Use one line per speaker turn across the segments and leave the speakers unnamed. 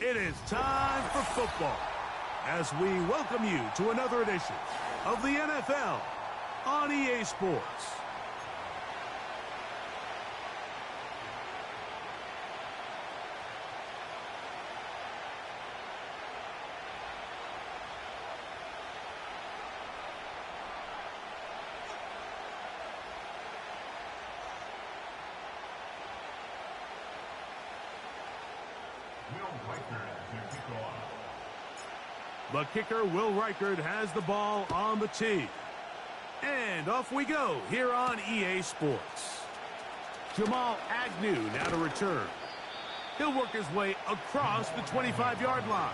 It is time for football as we welcome you to another edition of the NFL on EA Sports. The kicker, Will Reichard, has the ball on the tee. And off we go here on EA Sports. Jamal Agnew now to return. He'll work his way across the 25-yard line.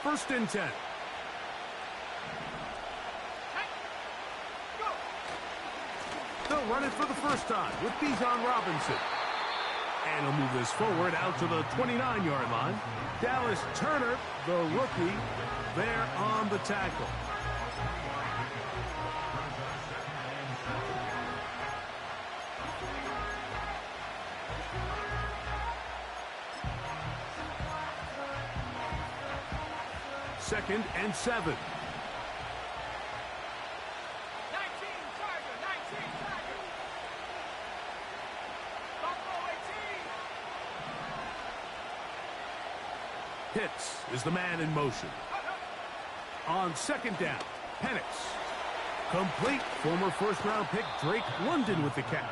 First and 10. They'll run it for the first time with Bijan Robinson. And he'll move this forward out to the 29-yard line. Dallas Turner, the rookie, there on the tackle. Second and 7.
19 Tiger, 19 Tiger. Buffalo 18.
Pitts is the man in motion. On second down, Penix. Complete. Former first-round pick Drake London with the catch.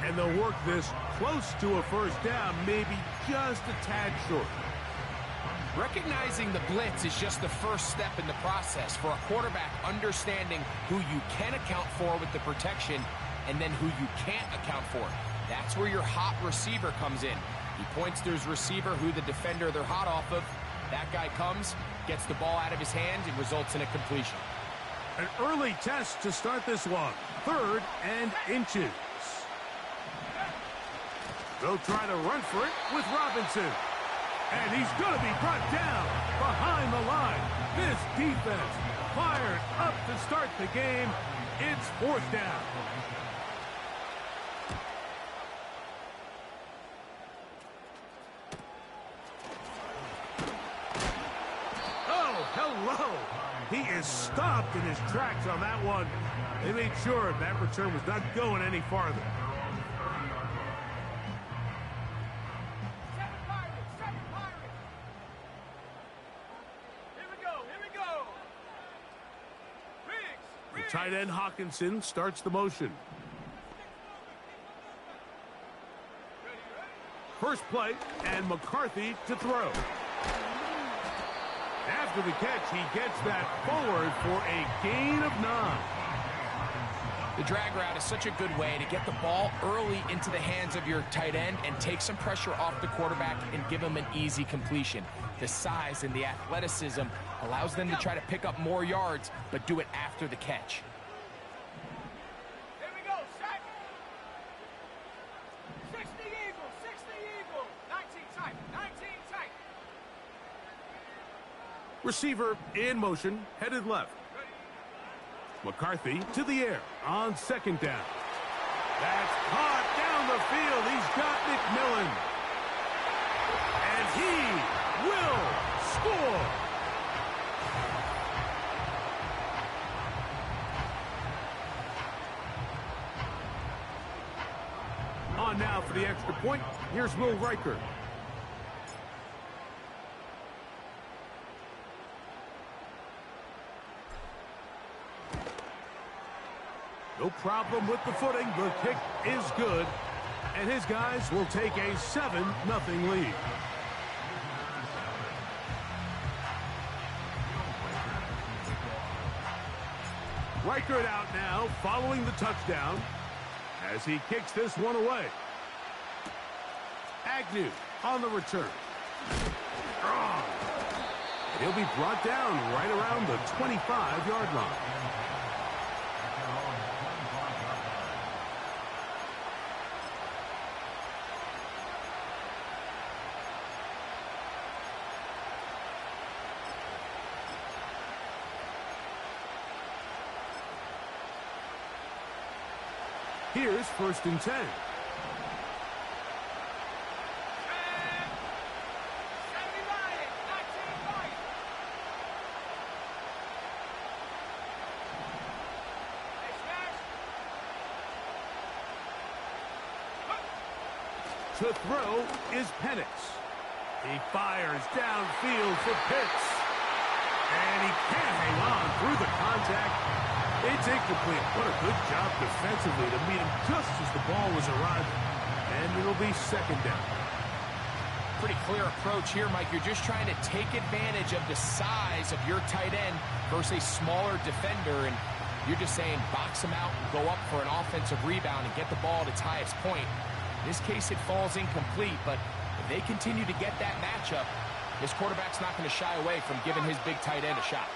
And they'll work this close to a first down, maybe just a tad short.
Recognizing the blitz is just the first step in the process for a quarterback understanding who you can account for with the protection and then who you can't account for. That's where your hot receiver comes in. He points to his receiver who the defender they're hot off of. That guy comes, gets the ball out of his hand, and results in a completion.
An early test to start this one. 3rd and inches. They'll try to run for it with Robinson. And he's going to be brought down behind the line. This defense fired up to start the game. It's 4th down. Oh, hello. He is stopped in his tracks on that one. They made sure that return was not going any farther. Tight end Hawkinson starts the motion. First play, and McCarthy to throw. After the catch, he gets that forward for a gain of 9.
The drag route is such a good way to get the ball early into the hands of your tight end and take some pressure off the quarterback and give him an easy completion. The size and the athleticism allows them to try to pick up more yards, but do it after the catch.
Here we go, set. 60 Eagles, 60 Eagles. 19 tight, 19 tight.
Receiver in motion, headed left. McCarthy to the air on second down. That's caught down the field. He's got McMillan. And he will score. On now for the extra point. Here's Will Reichard. No problem with the footing. The kick is good. And his guys will take a 7-0 lead. Reichard out now following the touchdown as he kicks this one away. Agnew on the return. Strong. He'll be brought down right around the 25-yard line. Here's 1st and 10. To throw is Penix. He fires downfield for Pitts. And he can't hang on through the contact. It's incomplete. What a good job defensively to meet him just as the ball was arriving. And it'll be 2nd down.
Pretty clear approach here, Mike. You're just trying to take advantage of the size of your tight end versus a smaller defender. And you're just saying box him out, go up for an offensive rebound, and get the ball at its highest point. In this case, it falls incomplete, but if they continue to get that matchup, this quarterback's not going to shy away from giving his big tight end a shot.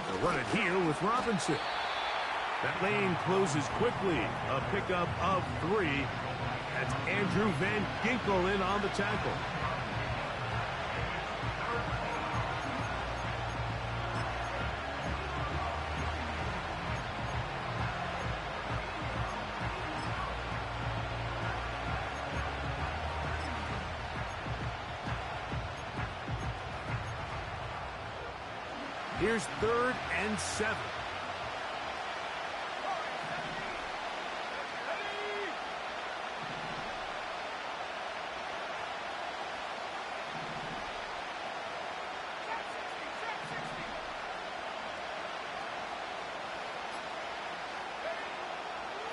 They'll run it here with Robinson. That lane closes quickly. A pickup of 3. That's Andrew Van Ginkel in on the tackle. Here's 3rd and 7.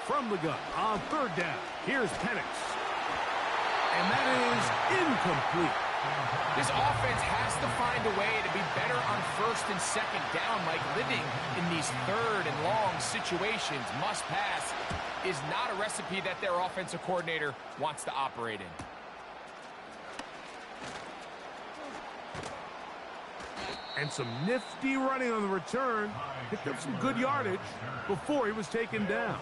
From the gun on 3rd down. Here's Penix. And that is incomplete.
This offense has to find a way to be better on 1st and 2nd down, Mike. Living in these 3rd and long situations, must pass, is not a recipe that their offensive coordinator wants to operate in.
And some nifty running on the return. Picked up some good yardage before he was taken down.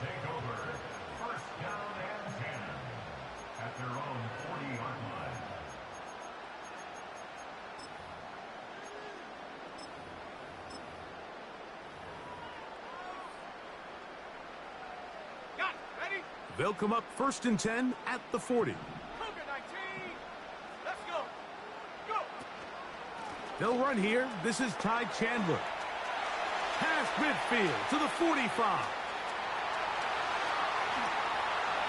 They'll come up 1st and 10 at the 40.
Let's go. Go.
They'll run here. This is Ty Chandler. Past midfield to the 45.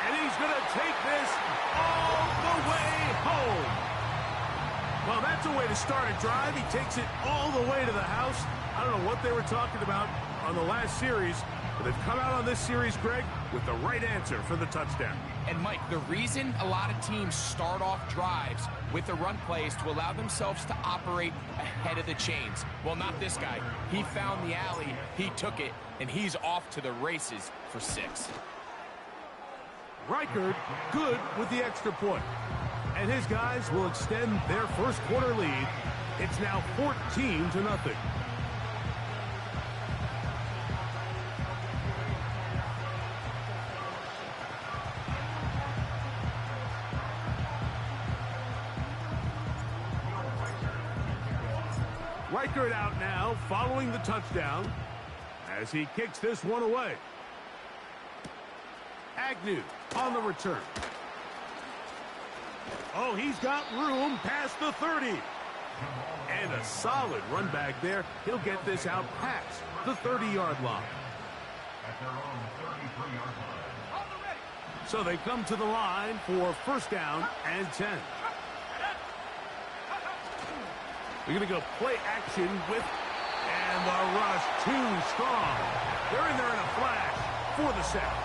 And he's going to take this all the way home. Well, that's a way to start a drive. He takes it all the way to the house. I don't know what they were talking about on the last series, but they've come out on this series, Greg, with the right answer for the touchdown.
And, Mike, the reason a lot of teams start off drives with the run play is to allow themselves to operate ahead of the chains. Well, not this guy. He found the alley, he took it, and he's off to the races for 6.
Reichard good with the extra point. And his guys will extend their first quarter lead. It's now 14-0. Reichard out now following the touchdown as he kicks this one away. Agnew on the return. Oh, he's got room past the 30. And a solid run back there. He'll get this out past the 30-yard line. So they come to the line for 1st down and 10. They're going to go play action with, and the rush too strong. They're in there in a flash for the sack.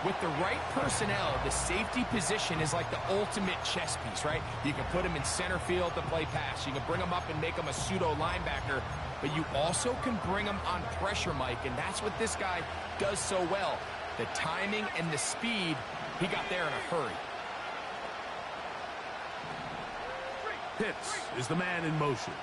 With the right personnel, the safety position is like the ultimate chess piece, right? You can put him in center field to play pass. You can bring him up and make him a pseudo linebacker, but you also can bring him on pressure, Mike, and that's what this guy does so well. The timing and the speed, he got there in a hurry.
Pitts is the man in motion.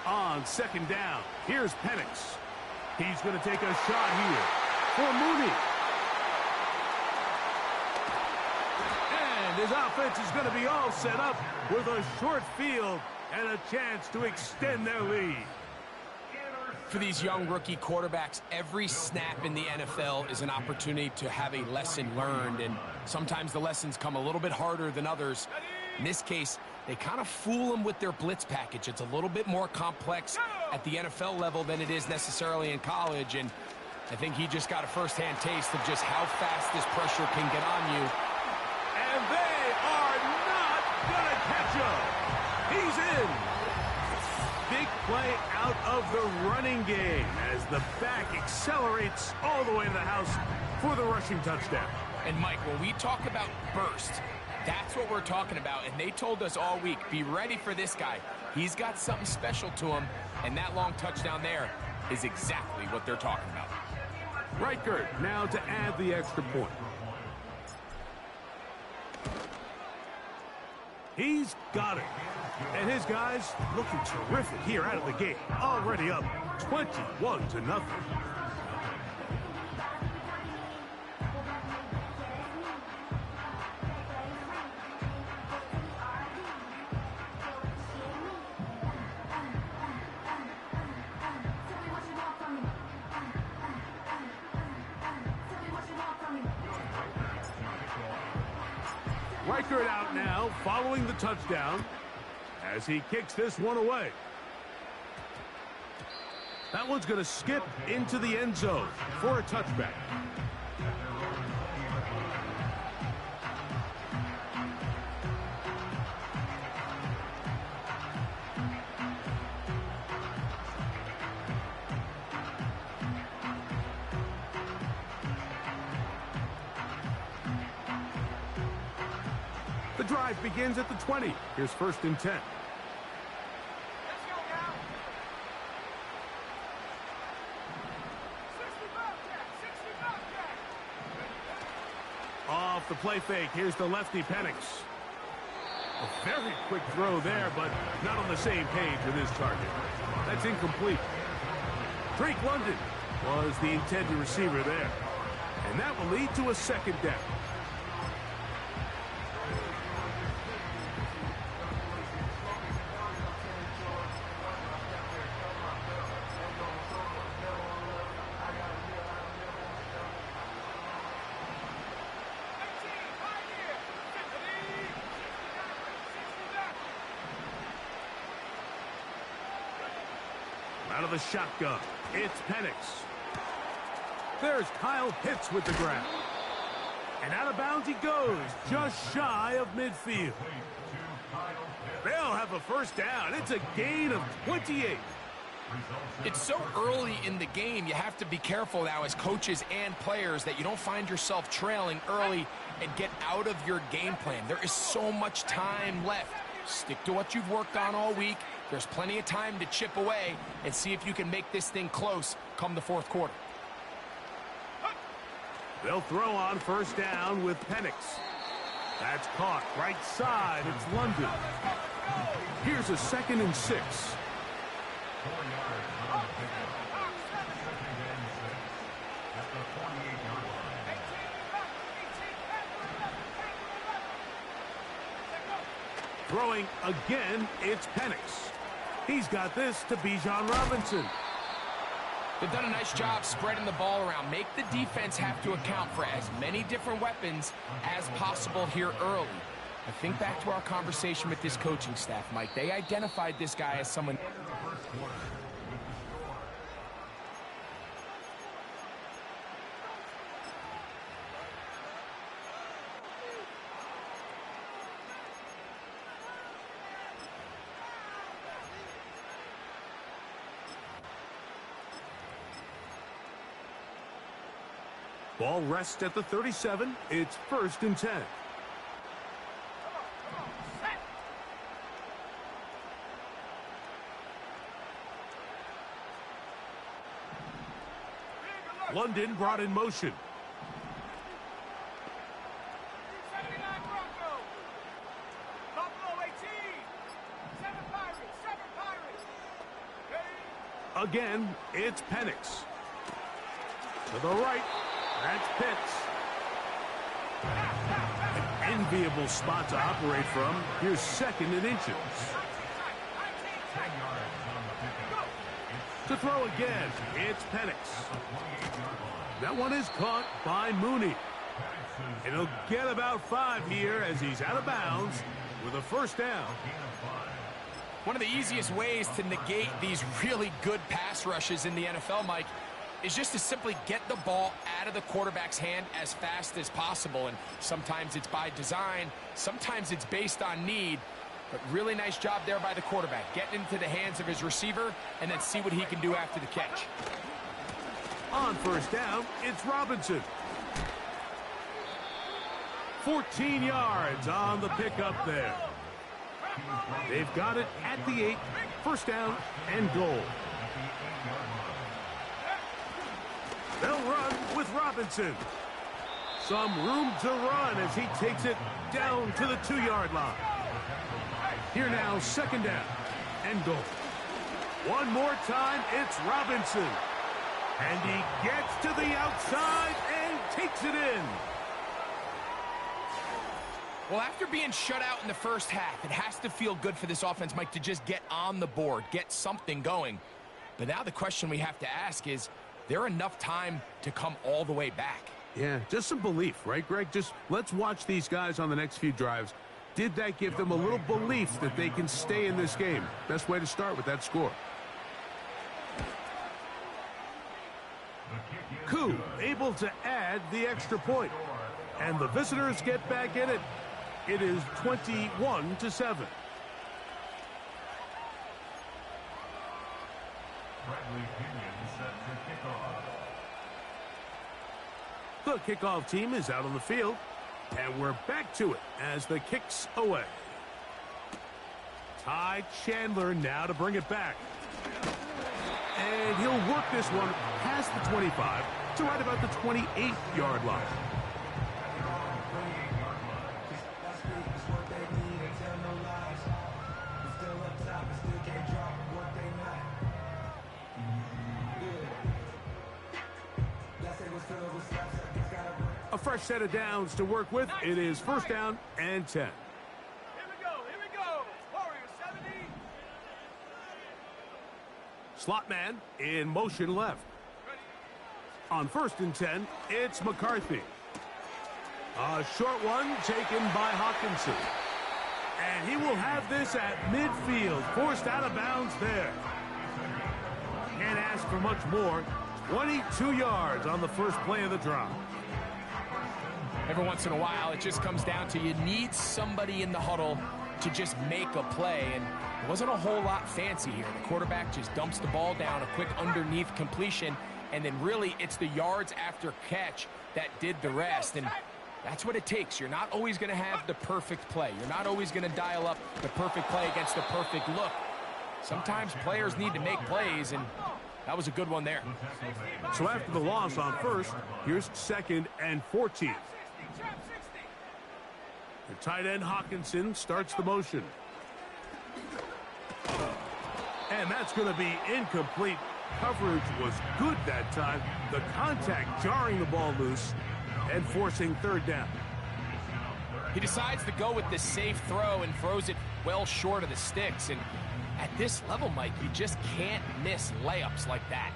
On second down, here's Penix. He's going to take a shot here for Mooney. And his offense is going to be all set up with a short field and a chance to extend their lead.
For these young rookie quarterbacks, every snap in the NFL is an opportunity to have a lesson learned, and sometimes the lessons come a little bit harder than others. In this case, they kind of fool them with their blitz package. It's a little bit more complex at the NFL level than it is necessarily in college, and I think he just got a first-hand taste of just how fast this pressure can get on you.
And they are not going to catch him. He's in. Big play out of the running game as the back accelerates all the way to the house for the rushing touchdown.
And Mike, when we talk about burst, that's what we're talking about, and they told us all week, be ready for this guy. He's got something special to him, and that long touchdown there is exactly what they're talking about.
Reichert now to add the extra point. He's got it. And his guys looking terrific here out of the gate. Already up 21-0. Reichert out now, following the touchdown, as he kicks this one away. That one's going to skip into the end zone for a touchback. The drive begins at the 20. Here's 1st and 10. Off the play fake, here's the lefty Penix. A very quick throw there, but not on the same page with his target. That's incomplete. Drake London was the intended receiver there. And that will lead to a 2nd down. Out of the shotgun, it's Penix. There's Kyle Pitts with the grab. And out of bounds he goes, just shy of midfield. They'll have a 1st down. It's a gain of 28.
It's so early in the game, you have to be careful now as coaches and players that you don't find yourself trailing early and get out of your game plan. There is so much time left. Stick to what you've worked on all week. There's plenty of time to chip away and see if you can make this thing close come the 4th quarter.
They'll throw on 1st down with Penix. That's caught right side. It's London. Here's a 2nd and 6. Throwing again, it's Penix. He's got this to Bijan Robinson.
They've done a nice job spreading the ball around. Make the defense have to account for as many different weapons as possible here early. I think back to our conversation with this coaching staff, Mike. They identified this guy as someone...
Ball rests at the 37. It's 1st and 10. London brought in motion. Again, it's Penix. To the right, that's Pitts. An enviable spot to operate from. Here's 2nd and inches. To throw again, it's Penix. That one is caught by Mooney. And he'll get about 5 here as he's out of bounds with a 1st down.
One of the easiest ways to negate these really good pass rushes in the NFL, Mike, is just to simply get the ball out of the quarterback's hand as fast as possible. And sometimes it's by design, sometimes it's based on need. But really nice job there by the quarterback, getting into the hands of his receiver and then see what he can do after the catch.
On 1st down, it's Robinson. 14 yards on the pickup there. They've got it at the 8, 1st down and goal. They'll run with Robinson. Some room to run as he takes it down to the 2-yard line. Here now, 2nd down and goal. One more time, it's Robinson. And he gets to the outside and takes it in.
Well, after being shut out in the first half, it has to feel good for this offense, Mike, to just get on the board, get something going. But now the question we have to ask is there enough time to come all the way back?
Yeah, just some belief, right, Greg? Just let's watch these guys on the next few drives. Did that give them a little belief that they can stay in this game? Best way to start with that score. Koo able to add the extra point. And the visitors get back in it. It is 21-7. The kickoff team is out on the field. And we're back to it as the kick's away. Ty Chandler now to bring it back. And he'll work this one past the 25 to right about the 28-yard line. A fresh set of downs to work with. It is 1st down and 10.
Here we go. Warriors 70.
Slot man in motion left. On 1st and 10, it's McCarthy. A short one taken by Hawkinson. And he will have this at midfield, forced out of bounds there. Can't ask for much more. 22 yards on the first play of the drive.
Every once in a while, it just comes down to you need somebody in the huddle to just make a play, and it wasn't a whole lot fancy here. The quarterback just dumps the ball down, a quick underneath completion, and then really it's the yards after catch that did the rest, and that's what it takes. You're not always going to have the perfect play. You're not always going to dial up the perfect play against the perfect look. Sometimes players need to make plays, and that was a good one there.
So after the loss on 1st, here's 2nd and 14. The tight end Hawkinson starts the motion. And that's going to be incomplete. Coverage was good that time. The contact jarring the ball loose and forcing 3rd down.
He decides to go with the safe throw and throws it well short of the sticks. And at this level, Mike, you just can't miss layups like that.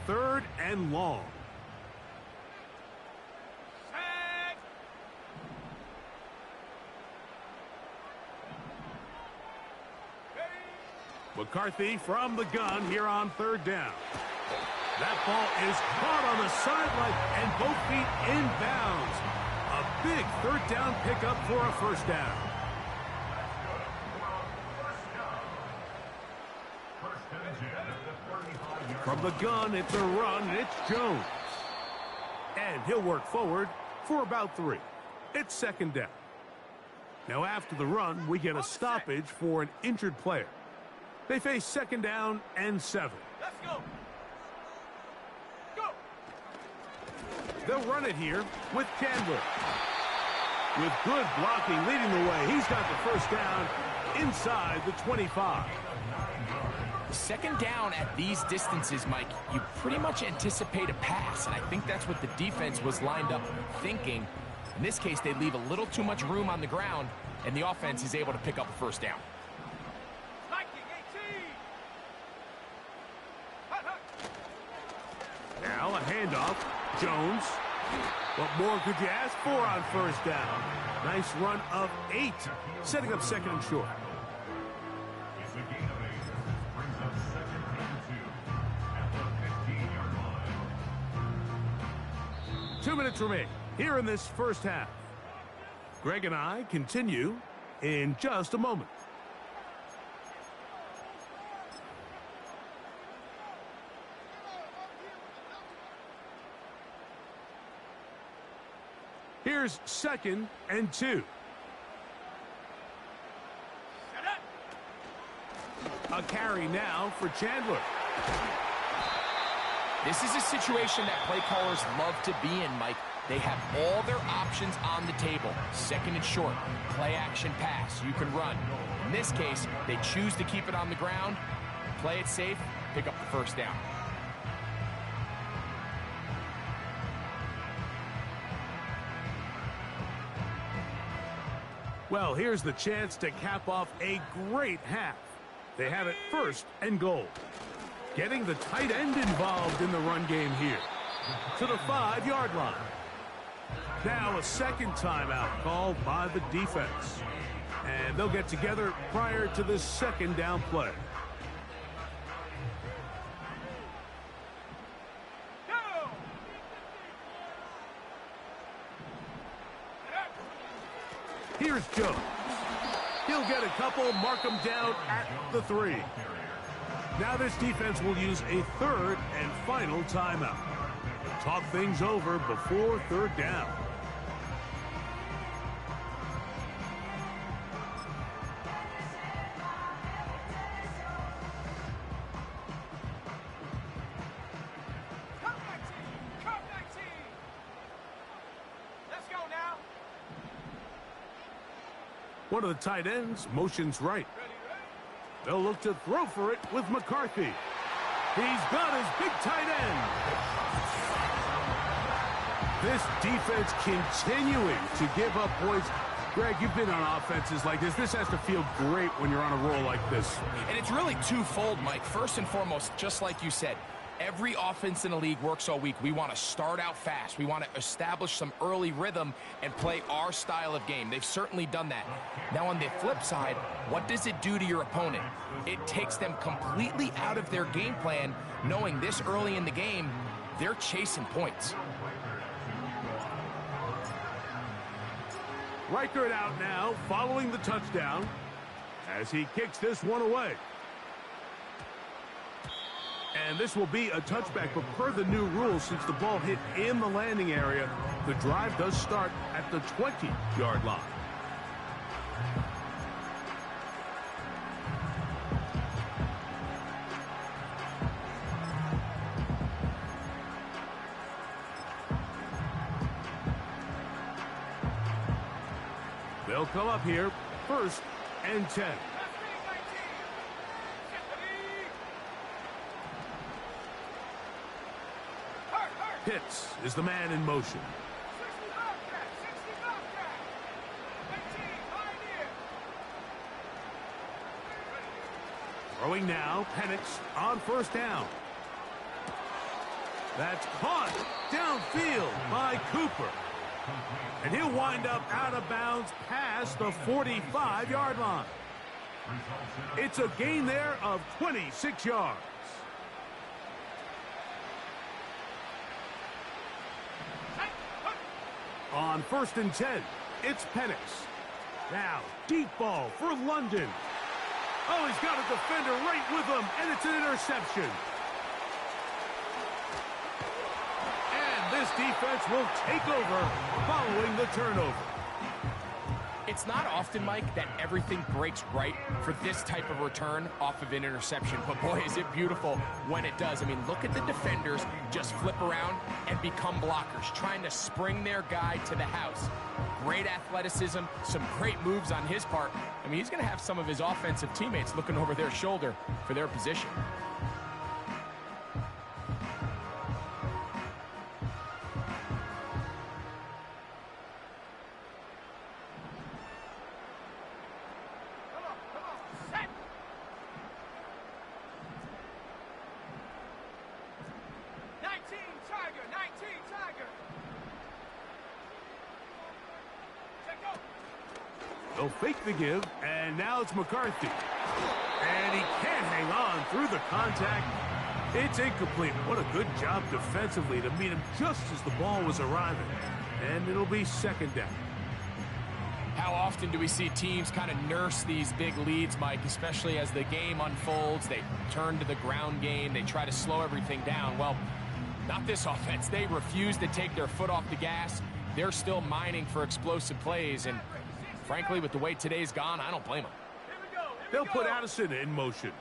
3rd and long. McCarthy from the gun here on 3rd down. That ball is caught on the sideline and both feet inbounds. A big 3rd down pickup for a 1st down. From the gun, it's a run, and it's Jones. And And he'll work forward for about 3. It's second down. Now after the run, we get a stoppage for an injured player. They face second down and 7.
Let's go. Go.
They'll run it here with Chandler. With good blocking leading the way, he's got the first down inside the 25.
Second down at these distances, Mike, you pretty much anticipate a pass, and I think that's what the defense was lined up thinking. In this case, they leave a little too much room on the ground, and the offense is able to pick up a first down.
Now a handoff. Jones. What more could you ask for on first down? Nice run of 8, setting up second and short. 2 minutes remain here in this first half. Greg and I continue in just a moment. Here's second and 2. A carry now for Chandler.
This is a situation that play callers love to be in, Mike. They have all their options on the table. Second and short, play action pass, you can run. In this case, they choose to keep it on the ground, play it safe, pick up the first down.
Well, here's the chance to cap off a great half. They have it first and goal. Getting the tight end involved in the run game here. To the 5-yard line. Now a second timeout called by the defense. And they'll get together prior to the second down play. Here's Jones. He'll get a couple, mark them down at the 3. Now this defense will use a third and final timeout. Talk things over before third down. One of the tight ends motions right. They'll look to throw for it with McCarthy. He's got his big tight end. This defense continuing to give up points. Greg, you've been on offenses like this. This has to feel great when you're on a roll like this.
And it's really twofold, Mike. First and foremost, just like you said, every offense in the league works all week. We want to start out fast. We want to establish some early rhythm and play our style of game. They've certainly done that. Now, on the flip side, what does it do to your opponent? It takes them completely out of their game plan, knowing this early in the game, they're chasing points.
Reichert out now, following the touchdown, as he kicks this one away. And this will be a touchback, but per the new rules, since the ball hit in the landing area, the drive does start at the 20-yard line. They'll come up here, first and 10. Pitts is the man in motion. Throwing now, Penix on first down. That's caught downfield by Cooper. And he'll wind up out of bounds past the 45-yard line. It's a gain there of 26 yards. On first and 10, it's Penix. Now, deep ball for London. Oh, he's got a defender right with him, and it's an interception. And This defense will take over following the turnover.
It's not often, Mike, that everything breaks right for this type of return off of an interception. But boy, is it beautiful when it does. I mean, look at the defenders just flip around and become blockers, trying to spring their guy to the house. Great athleticism, some great moves on his part. I mean, he's going to have some of his offensive teammates looking over their shoulder for their position.
They'll fake the give, and now it's McCarthy. And he can't hang on through the contact. It's incomplete. What a good job defensively to meet him just as the ball was arriving. And it'll be second down.
How often do we see teams kind of nurse these big leads, Mike, especially as the game unfolds? They turn to the ground game. They try to slow everything down. Well, not this offense. They refuse to take their foot off the gas. They're still mining for explosive plays, and frankly, with the way today's gone, I don't blame them.
They'll put Addison in motion.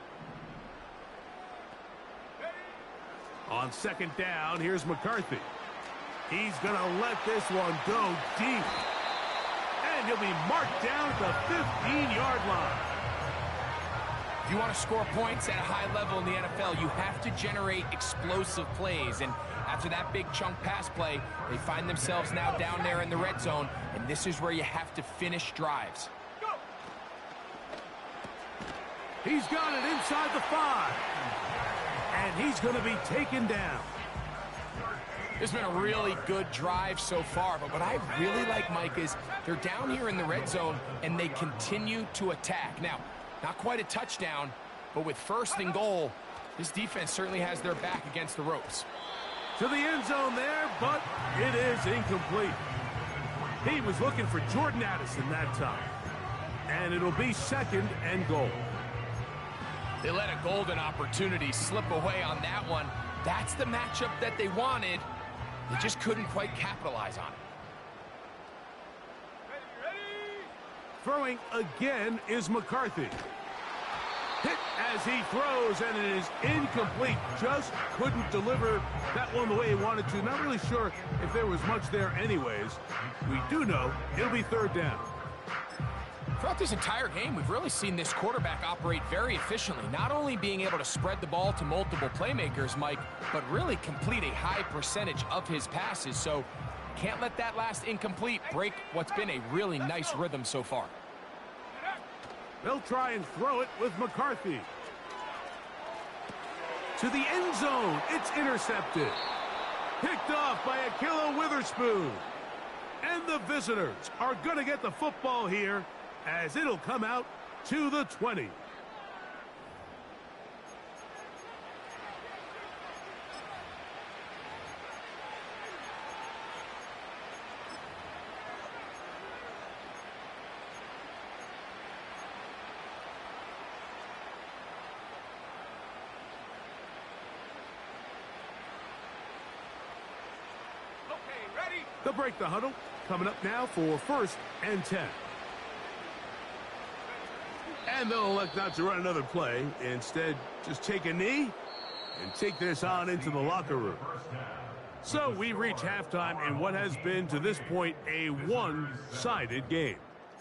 On second down, here's McCarthy. He's going to let this one go deep. And he'll be marked down at the 15-yard line.
If you want to score points at a high level in the NFL, you have to generate explosive plays. And after that big chunk pass play, they find themselves now down there in the red zone, and this is where you have to finish drives.
He's got it inside the 5. And he's going to be taken down.
It's been a really good drive so far, but what I really like, Mike, is they're down here in the red zone, and they continue to attack. Now, not quite a touchdown, but with first and goal, this defense certainly has their back against the ropes.
To the end zone there, but it is incomplete. He was looking for Jordan Addison that time. And it'll be second and goal.
They let a golden opportunity slip away on that one. That's the matchup that they wanted. They just couldn't quite capitalize on it.
Throwing again is McCarthy. Hit as he throws, and it is incomplete. Just couldn't deliver that one the way he wanted to. Not really sure if there was much there anyways. We do know it'll be third down.
Throughout this entire game, we've really seen this quarterback operate very efficiently, not only being able to spread the ball to multiple playmakers, Mike, but really complete a high percentage of his passes. So can't let that last incomplete break what's been a really nice rhythm so far.
They'll try and throw it with McCarthy. To the end zone. It's intercepted. Picked off by Ahkello Witherspoon. And the visitors are going to get the football here as it'll come out to the 20. They'll break the huddle. Coming up now for first and 10. And they'll elect not to run another play. Instead, just take a knee and take this on into the locker room. So we reach halftime in what has been, to this point, a one-sided game.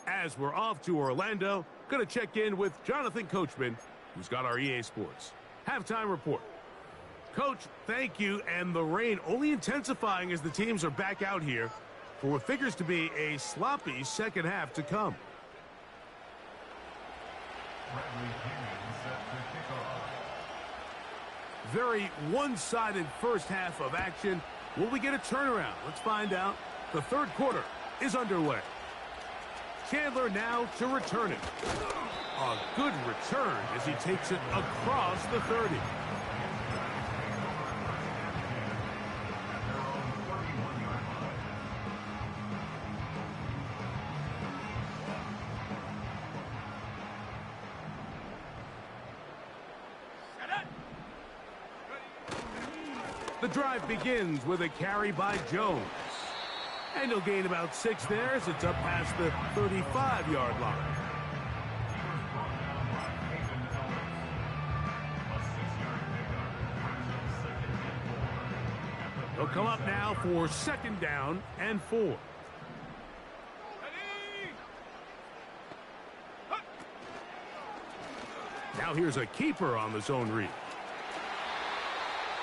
As we're off to Orlando, going to check in with Jonathan Coachman, who's got our EA Sports halftime report. Coach, thank you, and the rain only intensifying as the teams are back out here for what figures to be a sloppy second half to come. Very one-sided first half of action. Will we get a turnaround? Let's find out. The third quarter is underway. Chandler now to return it. A good return as he takes it across the 30. The The drive begins with a carry by Jones. And he'll gain about 6 there as it's up past the 35-yard line. He'll come up now for 2nd down and 4. Now here's a keeper on the zone read.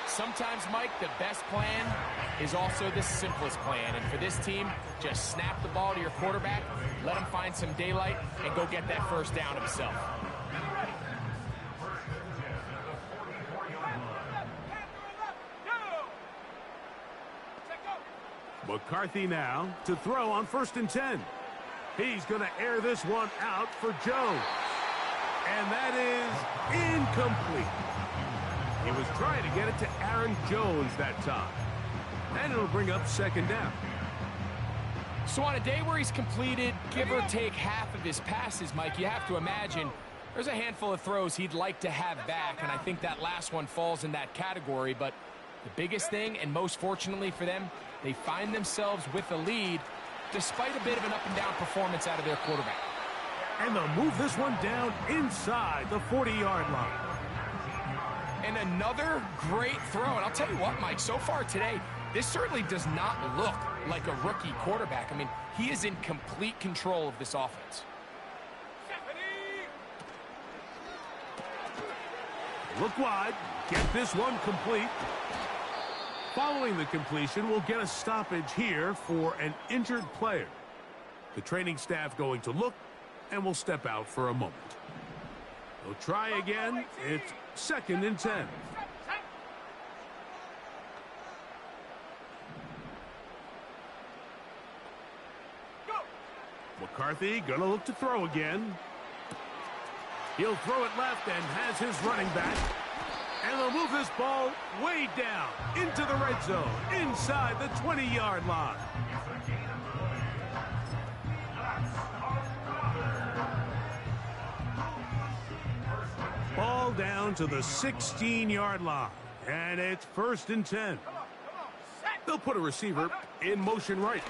Sometimes, Mike, the best plan is also the simplest plan. And for this team, just snap the ball to your quarterback, let him find some daylight, and go get that 1st down himself.
McCarthy now to throw on 1st and 10. He's going to air this one out for Jones. And that is incomplete. He was trying to get it to Aaron Jones that time. And it'll bring up 2nd down.
So on a day where he's completed, give or take half of his passes, Mike, you have to imagine there's a handful of throws he'd like to have back, and I think that last one falls in that category. But the biggest thing, and most fortunately for them, they find themselves with a lead despite a bit of an up-and-down performance out of their quarterback.
And they'll move this one down inside the 40-yard line.
And another great throw. And I'll tell you what, Mike, so far today, this certainly does not look like a rookie quarterback. I mean, he is in complete control of this offense.
Look wide. Get this one complete. Following the completion, we'll get a stoppage here for an injured player. The training staff going to look, and we'll step out for a moment. They'll try again. It's 2nd and 10. McCarthy gonna look to throw again. He'll throw it left and has his running back. And they'll move this ball way down into the red zone, inside the 20-yard line. Ball down to the 16-yard line, and it's 1st and 10. They'll put a receiver in motion right.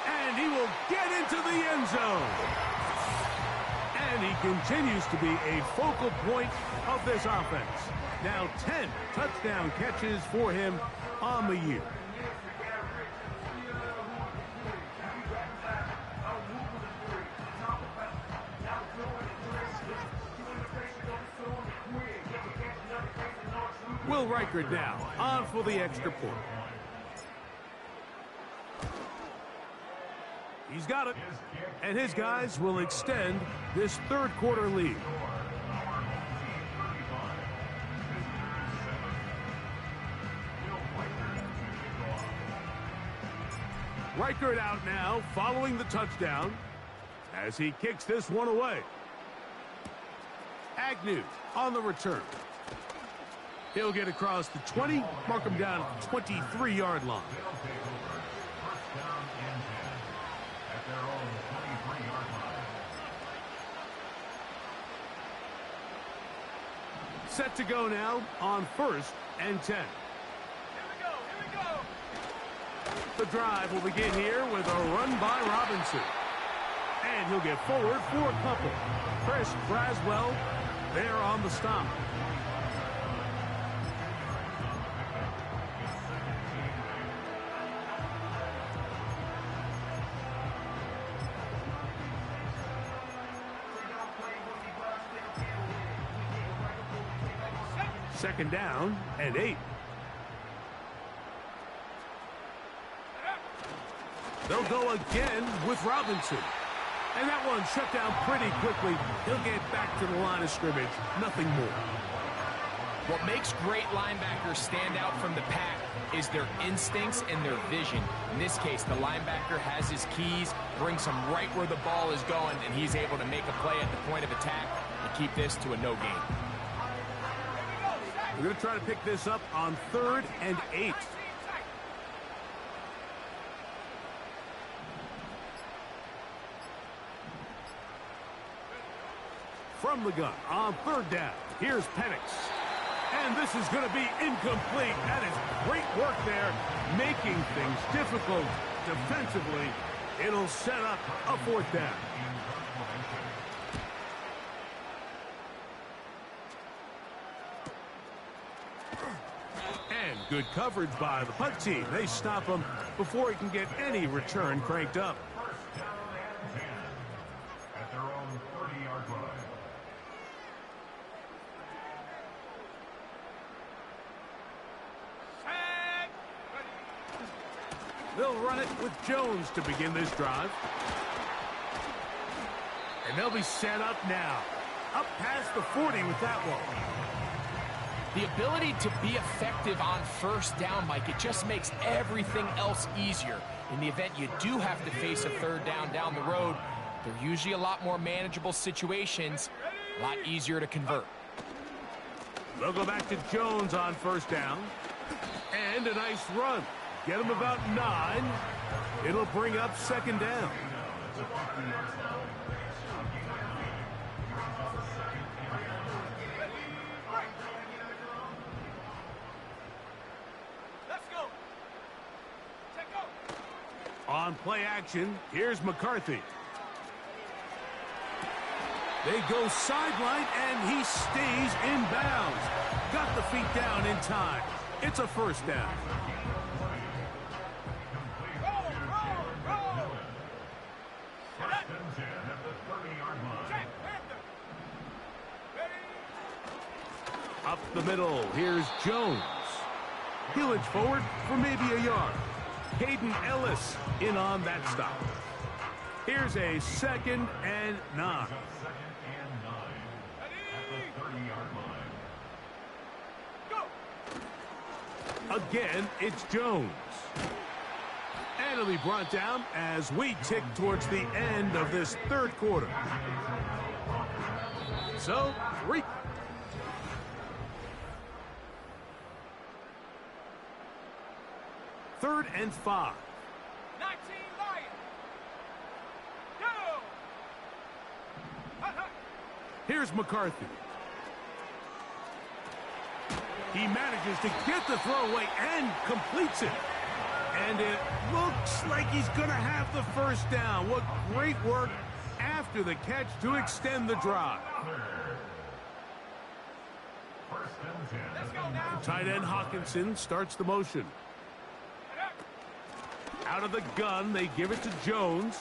And he will get into the end zone. And he continues to be a focal point of this offense. Now 10 touchdown catches for him on the year. Will Reichert now on for the extra point. He's got it. And his guys will extend this 3rd quarter lead. Reichert out now following the touchdown as he kicks this one away. Agnew on the return. He'll get across the 20, mark him down at the 23-yard line. Set to go now on 1st and 10.
Here we go.
The drive will begin here with a run by Robinson. And he'll get forward for a couple. Chris Braswell there on the stop. Second down and 8. They'll go again with Robinson. And that one shut down pretty quickly. He'll get back to the line of scrimmage. Nothing more.
What makes great linebackers stand out from the pack is their instincts and their vision. In this case, the linebacker has his keys, brings him right where the ball is going, and he's able to make a play at the point of attack and keep this to a no gain.
We're going to try to pick this up on 3rd and 8. From the gun on 3rd down, here's Penix. And this is going to be incomplete. That is great work there, making things difficult defensively. It'll set up a fourth down. And good coverage by the punt team. They stop him before he can get any return cranked up.
At their own 30-yard line.
They'll run it with Jones to begin this drive. And they'll be set up now. Up past the 40 with that one.
The ability to be effective on first down, Mike, it just makes everything else easier. In the event you do have to face a third down the road, they're usually a lot more manageable situations, a lot easier to convert.
They'll go back to Jones on first down. And a nice run. Get him about 9. It'll bring up second down.
Let's go. Take go.
On play action, here's McCarthy. They go sideline, and he stays in bounds. Got the feet down in time. It's a first down. Up the middle, here's Jones. He'll edge forward for maybe a yard. Hayden Ellis in on that stop. Here's a 2nd and 9. Again, it's Jones. And it'll be brought down as we tick towards the end of this third quarter. So, 3. Third and 5.
19 Lions. Go.
Here's McCarthy. He manages to get the throw away and completes it. And it looks like he's going to have the first down. What great work after the catch to extend the drive.
Let's go now.
Tight end Hawkinson starts the motion. Out of the gun, they give it to Jones.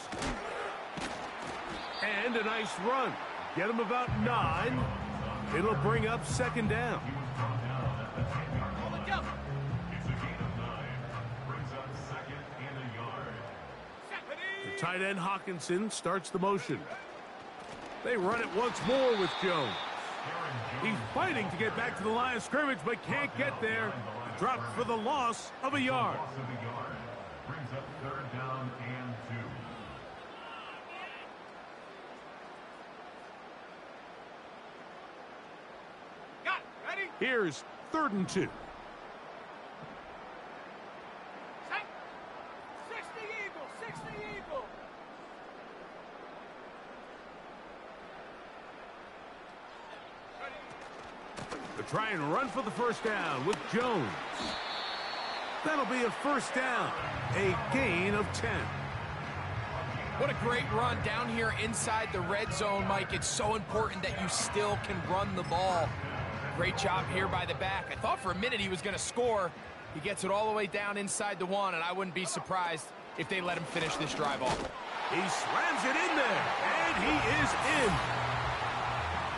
And a nice run. Get him about 9. It'll bring up second down. The tight end Hawkinson starts the motion. They run it once more with Jones. He's fighting to get back to the line of scrimmage, but can't get there. Dropped for the loss of a yard.
Brings up third down and 2.
Got it. Ready?
Here's 3rd and 2.
Set. 60 Eagle. 60 Eagle.
They try and run for the first down with Jones. That'll be a first down. A gain of 10.
What a great run down here inside the red zone, Mike. It's so important that you still can run the ball. Great job here by the back. I thought for a minute he was going to score. He gets it all the way down inside the 1, and I wouldn't be surprised if they let him finish this drive off.
He slams it in there, and he is in.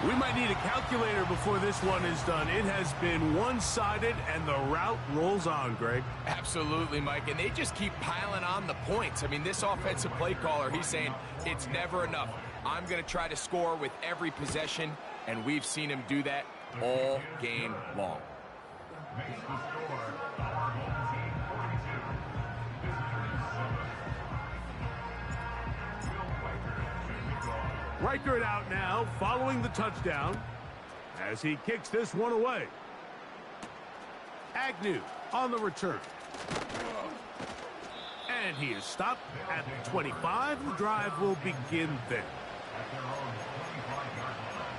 We might need a calculator before this one is done. It has been one-sided, and the route rolls on, Greg.
Absolutely, Mike, and they just keep piling on the points. I mean, this offensive play caller, he's saying it's never enough. I'm going to try to score with every possession, and we've seen him do that all game long.
Makes the score, our home team 42.
Reichert out now, following the touchdown, as he kicks this one away. Agnew on the return. And he is stopped at the 25. The drive will begin there.
At their own 25-yard line.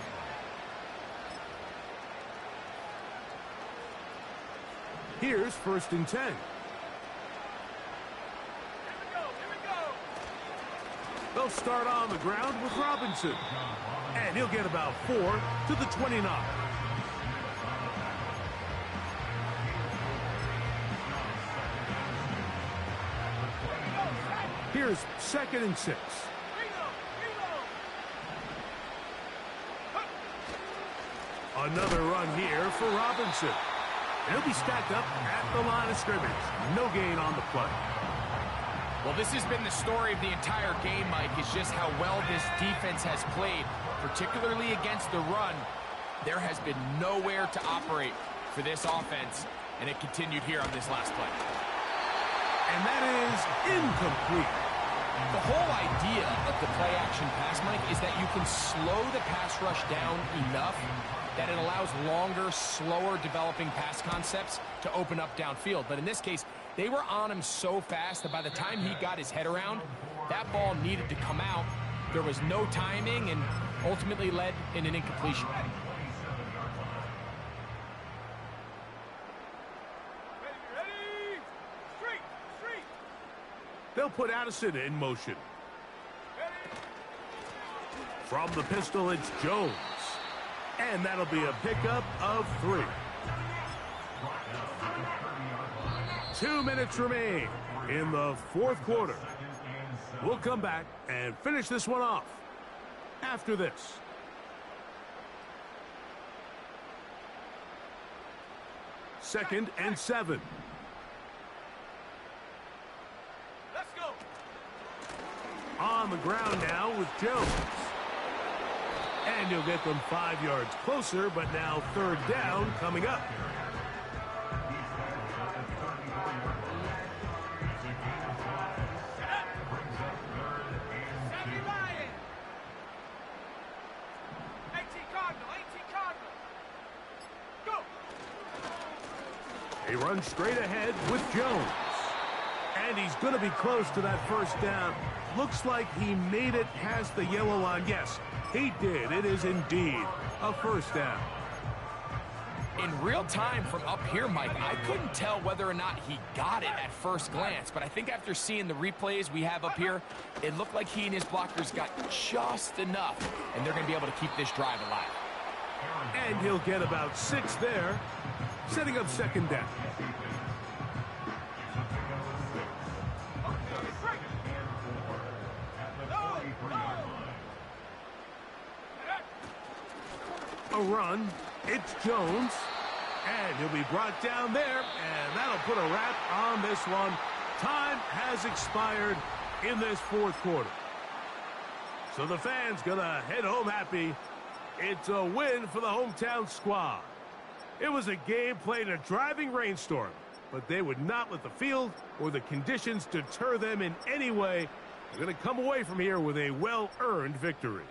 Here's 1st and 10.
Here we go.
They'll start on the ground with Robinson. And he'll get about 4 to the 29. Here's 2nd and 6. Another run here for Robinson. He'll be stacked up at the line of scrimmage. No gain on the play.
Well, this has been the story of the entire game, Mike, is just how well this defense has played, particularly against the run. There has been nowhere to operate for this offense, and it continued here on this last play.
And that is incomplete.
The whole idea of the play-action pass, Mike, is that you can slow the pass rush down enough that it allows longer, slower developing pass concepts to open up downfield. But in this case, they were on him so fast that by the time he got his head around, that ball needed to come out. There was no timing and ultimately led in an incompletion.
Ready? Street.
They'll put Addison in motion. From the pistol, it's Jones. And that'll be a pickup of 3. 2 minutes remain in the 4th quarter. We'll come back and finish this one off after this. Second and 7.
Let's go.
On the ground now with Jones. And he'll get them 5 yards closer, but now 3rd down coming up.
Sammy Ryan. 18 Cardinal. Go.
He runs straight ahead with Jones. And he's going to be close to that 1st down. Looks like he made it past the yellow line. Yes, he did. It is indeed a 1st down.
In real time from up here, Mike, I couldn't tell whether or not he got it at first glance, but I think after seeing the replays we have up here, it looked like he and his blockers got just enough, and they're going to be able to keep this drive alive.
And he'll get about 6 there, setting up 2nd down. A run, it's Jones, and he'll be brought down there, and that'll put a wrap on this one. Time has expired in this 4th quarter. So the fans gonna head home happy. It's a win for the hometown squad. It was a game played in a driving rainstorm, but they would not let the field or the conditions deter them in any way. They're gonna come away from here with a well-earned victory.